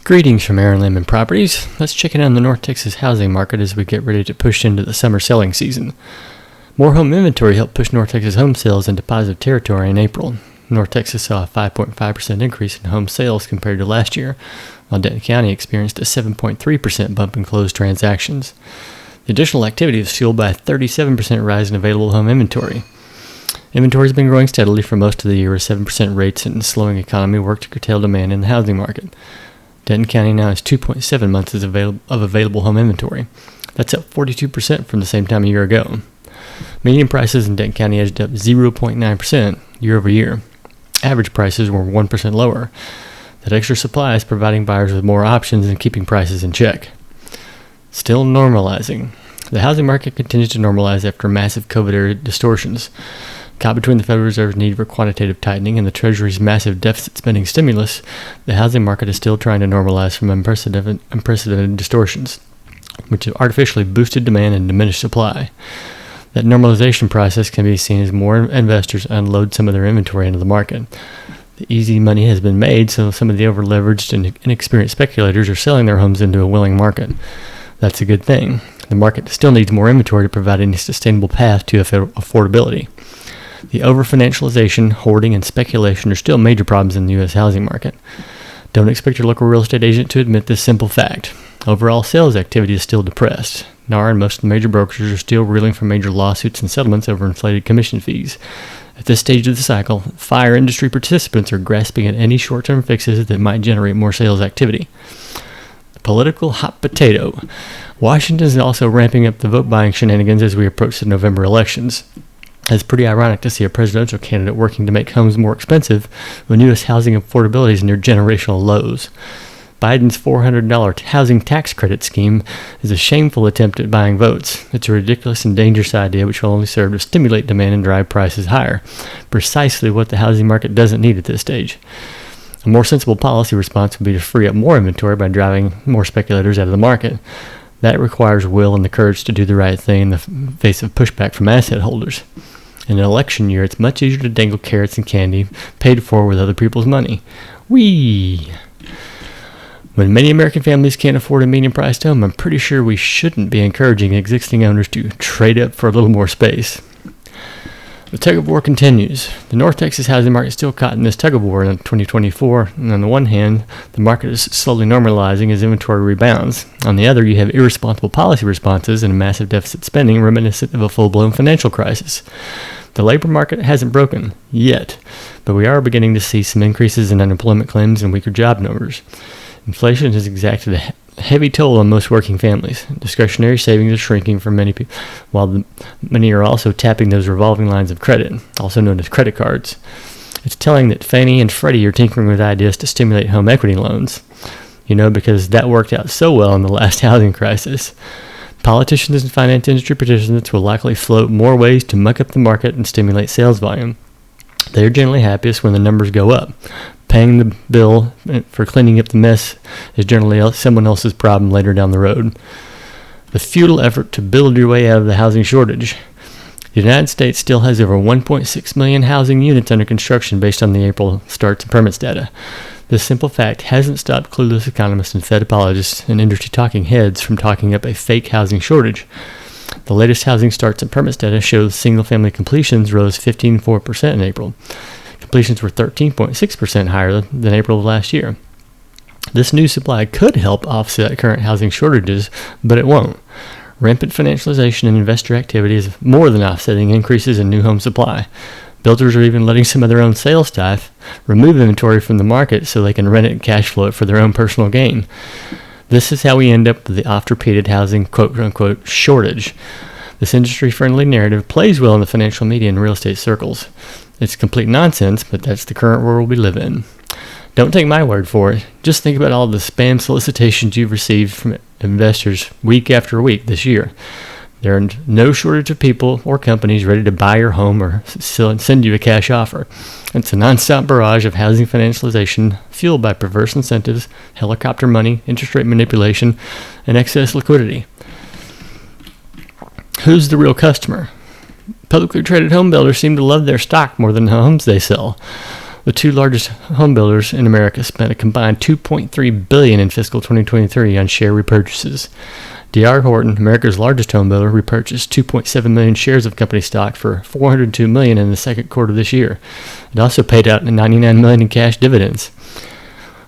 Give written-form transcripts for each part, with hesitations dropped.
Greetings from Aaron Layman Properties. Let's check in on the North Texas housing market as we get ready to push into the summer selling season. More home inventory helped push North Texas home sales into positive territory in April. North Texas saw a 5.5% increase in home sales compared to last year, while Denton County experienced a 7.3% bump in closed transactions. The additional activity is fueled by a 37% rise in available home inventory. Inventory has been growing steadily for most of the year as 7% rates and a slowing economy work to curtail demand in the housing market. Denton County now has 2.7 months of available home inventory. That's up 42% from the same time a year ago. Median prices in Denton County edged up 0.9% year over year. Average prices were 1% lower. That extra supply is providing buyers with more options and keeping prices in check. Still normalizing. The housing market continues to normalize after massive COVID-era distortions. Caught between the Federal Reserve's need for quantitative tightening and the Treasury's massive deficit spending stimulus, the housing market is still trying to normalize from unprecedented distortions, which have artificially boosted demand and diminished supply. That normalization process can be seen as more investors unload some of their inventory into the market. The easy money has been made, so some of the over-leveraged and inexperienced speculators are selling their homes into a willing market. That's a good thing. The market still needs more inventory to provide any sustainable path to affordability. The over-financialization, hoarding, and speculation are still major problems in the U.S. housing market. Don't expect your local real estate agent to admit this simple fact. Overall sales activity is still depressed. NAR and most of the major brokers are still reeling from major lawsuits and settlements over inflated commission fees. At this stage of the cycle, fire industry participants are grasping at any short-term fixes that might generate more sales activity. Political hot potato. Washington is also ramping up the vote-buying shenanigans as we approach the November elections. It's pretty ironic to see a presidential candidate working to make homes more expensive when U.S. housing affordability is near generational lows. Biden's $400 housing tax credit scheme is a shameful attempt at buying votes. It's a ridiculous and dangerous idea which will only serve to stimulate demand and drive prices higher, precisely what the housing market doesn't need at this stage. A more sensible policy response would be to free up more inventory by driving more speculators out of the market. That requires will and the courage to do the right thing in the face of pushback from asset holders. In an election year, it's much easier to dangle carrots and candy paid for with other people's money. When many American families can't afford a medium-priced home, I'm pretty sure we shouldn't be encouraging existing owners to trade up for a little more space. The tug-of-war continues. The North Texas housing market is still caught in this tug-of-war in 2024, and on the one hand, the market is slowly normalizing as inventory rebounds. On the other, you have irresponsible policy responses and massive deficit spending reminiscent of a full-blown financial crisis. The labor market hasn't broken yet, but we are beginning to see some increases in unemployment claims and weaker job numbers. Inflation has exacted a heavy toll on most working families. Discretionary savings are shrinking for many people, while many are also tapping those revolving lines of credit, also known as credit cards. It's telling that Fannie and Freddie are tinkering with ideas to stimulate home equity loans, because that worked out so well in the last housing crisis. Politicians and finance industry participants will likely float more ways to muck up the market and stimulate sales volume. They are generally happiest when the numbers go up. Paying the bill for cleaning up the mess is generally someone else's problem later down the road. The futile effort to build your way out of the housing shortage. The United States still has over 1.6 million housing units under construction based on the April starts and permits data. This simple fact hasn't stopped clueless economists and Fed apologists and industry talking heads from talking up a fake housing shortage. The latest housing starts and permits data shows single-family completions rose 15.4% in April. Completions were 13.6% higher than April of last year. This new supply could help offset current housing shortages, but it won't. Rampant financialization and investor activity is more than offsetting increases in new home supply. Builders are even letting some of their own sales staff remove inventory from the market so they can rent it and cash flow it for their own personal gain. This is how we end up with the oft-repeated housing quote-unquote shortage. This industry-friendly narrative plays well in the financial media and real estate circles. It's complete nonsense, but that's the current world we live in. Don't take my word for it. Just think about all the spam solicitations you've received from investors week after week this year. There are no shortage of people or companies ready to buy your home or send you a cash offer. It's a nonstop barrage of housing financialization fueled by perverse incentives, helicopter money, interest rate manipulation, and excess liquidity. Who's the real customer? Publicly traded home builders seem to love their stock more than the homes they sell. The two largest home builders in America spent a combined $2.3 billion in fiscal 2023 on share repurchases. D.R. Horton, America's largest home builder, repurchased 2.7 million shares of company stock for $402 million in the second quarter of this year. It also paid out $99 million in cash dividends.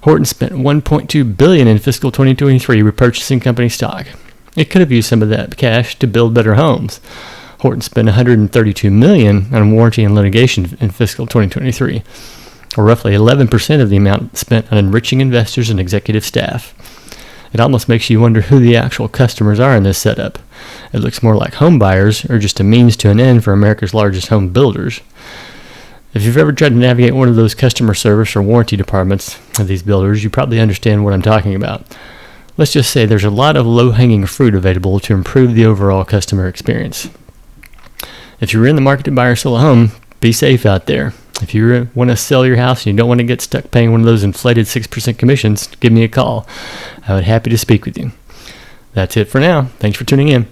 Horton spent $1.2 billion in fiscal 2023 repurchasing company stock. It could have used some of that cash to build better homes. Horton spent $132 million on warranty and litigation in fiscal 2023, or roughly 11% of the amount spent on enriching investors and executive staff. It almost makes you wonder who the actual customers are in this setup. It looks more like home buyers or just a means to an end for America's largest home builders. If you've ever tried to navigate one of those customer service or warranty departments of these builders, you probably understand what I'm talking about. Let's just say there's a lot of low-hanging fruit available to improve the overall customer experience. If you're in the market to buy or sell a home, be safe out there. If you want to sell your house and you don't want to get stuck paying one of those inflated 6% commissions, give me a call. I would be happy to speak with you. That's it for now. Thanks for tuning in.